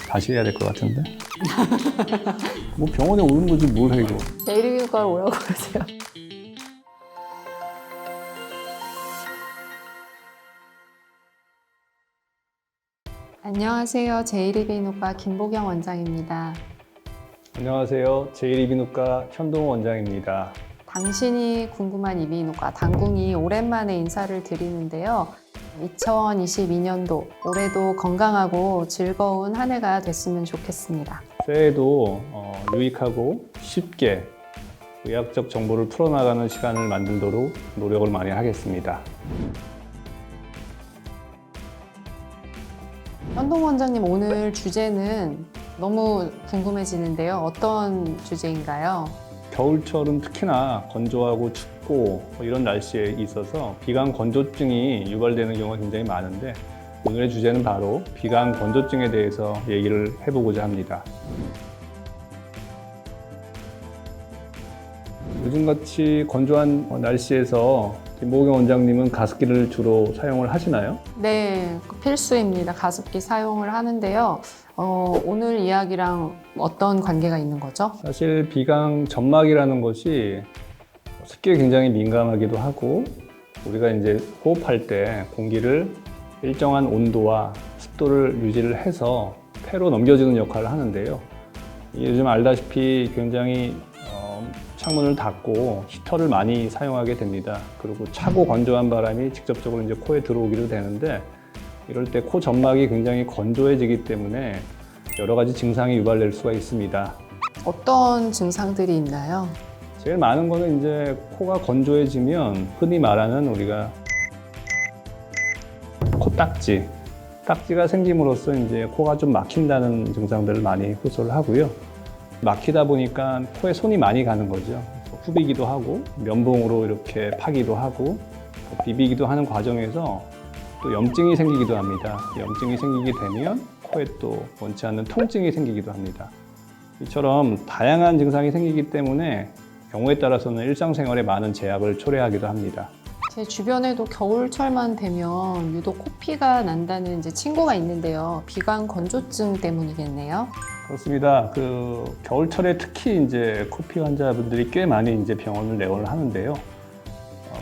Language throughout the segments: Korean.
다시 해야 될 것 같은데. 뭐 병원에 오는 거지 뭘 해 이거. 제1비누과로 오라고 그러세요. 안녕하세요. 제1비누과 김보경 원장입니다. 안녕하세요. 제1이비인후과 현동호 원장입니다. 당신이 궁금한 이비인후과 당궁이 오랜만에 인사를 드리는데요. 2022년도 올해도 건강하고 즐거운 한 해가 됐으면 좋겠습니다. 새해에도 유익하고 쉽게 의학적 정보를 풀어나가는 시간을 만들도록 노력을 많이 하겠습니다. 현동 원장님, 오늘 주제는 너무 궁금해지는데요. 어떤 주제인가요? 겨울철은 특히나 건조하고 춥고 이런 날씨에 있어서 비강 건조증이 유발되는 경우가 굉장히 많은데, 오늘의 주제는 바로 비강 건조증에 대해서 얘기를 해보고자 합니다. 요즘같이 건조한 날씨에서 김보경 원장님은 가습기를 주로 사용을 하시나요? 네, 필수입니다. 가습기 사용을 하는데요. 오늘 이야기랑 어떤 관계가 있는 거죠? 사실 비강 점막이라는 것이 습기에 굉장히 민감하기도 하고, 우리가 이제 호흡할 때 공기를 일정한 온도와 습도를 유지를 해서 폐로 넘겨주는 역할을 하는데요. 요즘 알다시피 굉장히 창문을 닫고 히터를 많이 사용하게 됩니다. 그리고 차고 건조한 바람이 직접적으로 이제 코에 들어오기도 되는데, 이럴 때 코 점막이 굉장히 건조해지기 때문에 여러 가지 증상이 유발될 수가 있습니다. 어떤 증상들이 있나요? 제일 많은 거는 이제 코가 건조해지면 흔히 말하는 우리가 딱지가 생김으로써 이제 코가 좀 막힌다는 증상들을 많이 호소를 하고요. 막히다 보니까 코에 손이 많이 가는 거죠. 후비기도 하고 면봉으로 이렇게 파기도 하고 비비기도 하는 과정에서 또 염증이 생기기도 합니다. 염증이 생기게 되면 코에 또 원치 않는 통증이 생기기도 합니다. 이처럼 다양한 증상이 생기기 때문에 경우에 따라서는 일상생활에 많은 제약을 초래하기도 합니다. 제 주변에도 겨울철만 되면 유독 코피가 난다는 이제 친구가 있는데요. 비강 건조증 때문이겠네요. 그렇습니다. 겨울철에 특히 이제 코피 환자분들이 꽤 많이 이제 병원을 내원을 하는데요.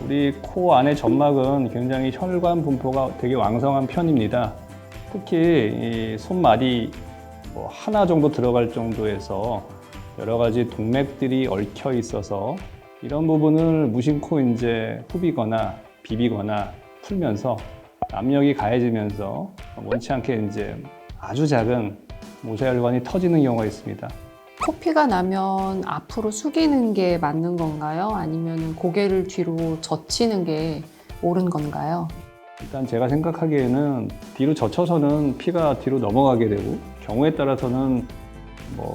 우리 코 안의 점막은 굉장히 혈관 분포가 되게 왕성한 편입니다. 특히 이 손마디 하나 정도 들어갈 정도에서 여러 가지 동맥들이 얽혀 있어서 이런 부분을 무심코 이제 후비거나 비비거나 풀면서 압력이 가해지면서 원치 않게 이제 아주 작은 모세혈관이 터지는 경우가 있습니다. 코피가 나면 앞으로 숙이는 게 맞는 건가요? 아니면 고개를 뒤로 젖히는 게 옳은 건가요? 일단 제가 생각하기에는 뒤로 젖혀서는 피가 뒤로 넘어가게 되고, 경우에 따라서는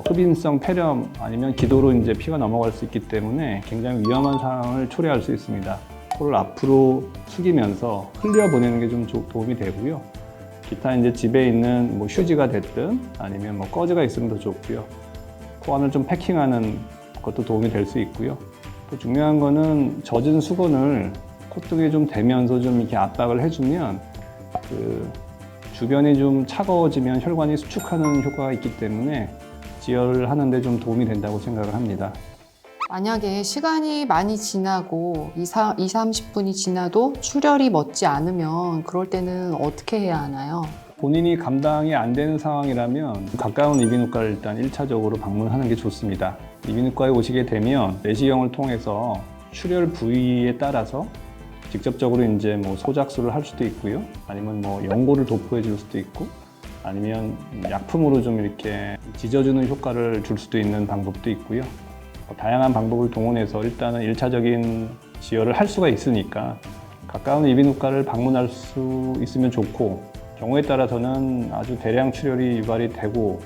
흡인성 폐렴 아니면 기도로 이제 피가 넘어갈 수 있기 때문에 굉장히 위험한 상황을 초래할 수 있습니다. 코를 앞으로 숙이면서 흘려보내는 게 좀 도움이 되고요. 기타 이제 집에 있는 휴지가 됐든 아니면 꺼즈가 있으면 더 좋고요. 코 안을 좀 패킹하는 것도 도움이 될 수 있고요. 또 중요한 거는 젖은 수건을 콧등에 좀 대면서 좀 이렇게 압박을 해주면 주변이 좀 차가워지면 혈관이 수축하는 효과가 있기 때문에 지혈을 하는데 좀 도움이 된다고 생각을 합니다. 만약에 시간이 많이 지나고 30분이 지나도 출혈이 멎지 않으면 그럴 때는 어떻게 해야 하나요? 본인이 감당이 안 되는 상황이라면 가까운 이비인후과를 일단 1차적으로 방문하는 게 좋습니다. 이비인후과에 오시게 되면 내시경을 통해서 출혈 부위에 따라서 직접적으로 이제 소작술을 할 수도 있고요. 아니면 연고를 도포해 줄 수도 있고, 아니면 약품으로 좀 이렇게 짖어주는 효과를 줄 수도 있는 방법도 있고요. 다양한 방법을 동원해서 일단은 1차적인 지혈을 할 수가 있으니까 가까운 이비인후과를 방문할 수 있으면 좋고, 경우에 따라서는 아주 대량 출혈이 유발이 되고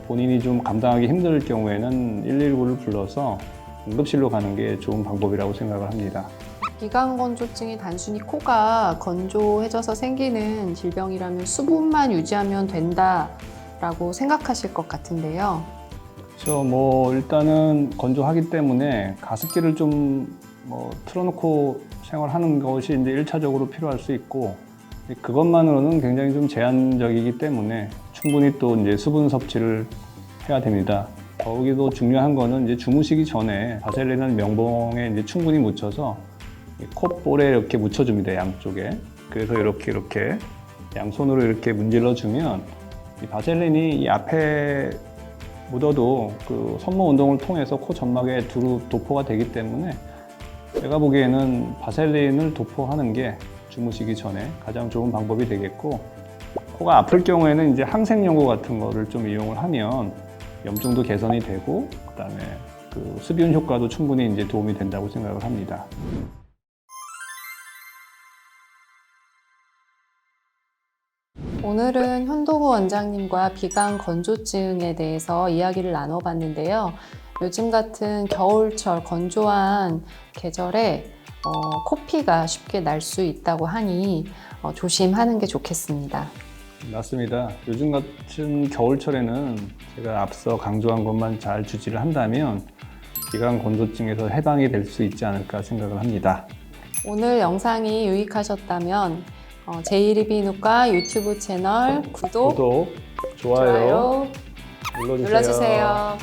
본인이 좀 감당하기 힘들 경우에는 119를 불러서 응급실로 가는 게 좋은 방법이라고 생각을 합니다. 비강 건조증이 단순히 코가 건조해져서 생기는 질병이라면 수분만 유지하면 된다라고 생각하실 것 같은데요. 그렇죠. 일단은 건조하기 때문에 가습기를 좀 틀어놓고 생활하는 것이 이제 1차적으로 필요할 수 있고, 그것만으로는 굉장히 좀 제한적이기 때문에 충분히 또 이제 수분 섭취를 해야 됩니다. 거기도 중요한 거는 이제 주무시기 전에 바셀린은 명봉에 이제 충분히 묻혀서 콧볼에 이렇게 묻혀줍니다. 양쪽에. 그래서 이렇게 양손으로 이렇게 문질러 주면 이 바셀린이 이 앞에 묻어도 그 손목 운동을 통해서 코 점막에 두루 도포가 되기 때문에 제가 보기에는 바셀린을 도포하는 게 주무시기 전에 가장 좋은 방법이 되겠고, 코가 아플 경우에는 이제 항생 연고 같은 거를 좀 이용을 하면 염증도 개선이 되고 그다음에 그 수비운 효과도 충분히 이제 도움이 된다고 생각을 합니다. 오늘은 현동우 원장님과 비강 건조증에 대해서 이야기를 나눠봤는데요. 요즘 같은 겨울철 건조한 계절에 코피가 쉽게 날 수 있다고 하니 조심하는 게 좋겠습니다. 맞습니다. 요즘 같은 겨울철에는 제가 앞서 강조한 것만 잘 주지를 한다면 비강 건조증에서 해방이 될 수 있지 않을까 생각을 합니다. 오늘 영상이 유익하셨다면 제1이비인후과 유튜브 채널 구독, 좋아요 좋아요 눌러주세요. 눌러주세요.